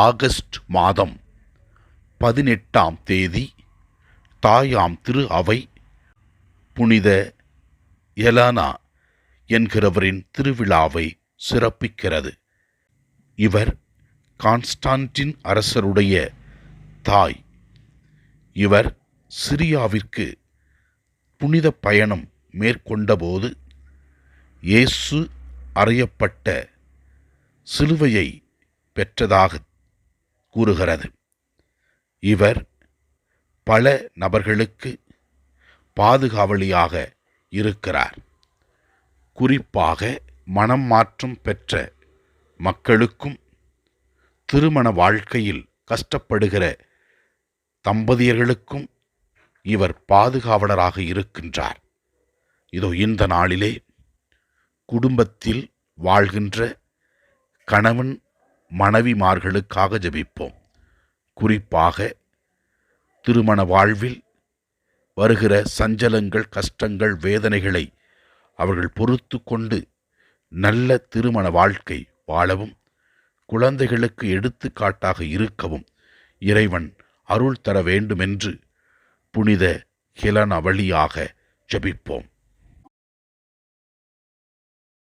August மாதம் 18ஆம் தேதி தாயாம் திரு அவை புனித எலானா என்கிறவரின் திருவிழாவை சிறப்பிக்கிறது. இவர் கான்ஸ்டான்டின் அரசருடைய தாய். இவர் சிரியாவிற்கு புனித பயணம் மேற்கொண்டபோது இயேசு அறையப்பட்ட சிலுவையை பெற்றதாக கூறுகிறது. இவர் பல நபர்களுக்கு பாதுகாவலியாக இருக்கிறார். குறிப்பாக மனம் மாற்றம் பெற்ற மக்களுக்கும் திருமண வாழ்க்கையில் கஷ்டப்படுகிற தம்பதியர்களுக்கும் இவர் பாதுகாவலராக இருக்கின்றார். இதோ இந்த நாளிலே குடும்பத்தில் வாழ்கின்ற கணவன் மனைவிமார்களுக்காக ஜெபிப்போம். குறிப்பாக திருமண வாழ்வில் வருகிற சஞ்சலங்கள், கஷ்டங்கள், வேதனைகளை அவர்கள் பொறுத்து கொண்டு நல்ல திருமண வாழ்க்கை வாழவும், குழந்தைகளுக்கு எடுத்துக்காட்டாக இருக்கவும் இறைவன் அருள் தர வேண்டுமென்று புனித ஹெலனா வழியாக ஜெபிப்போம்.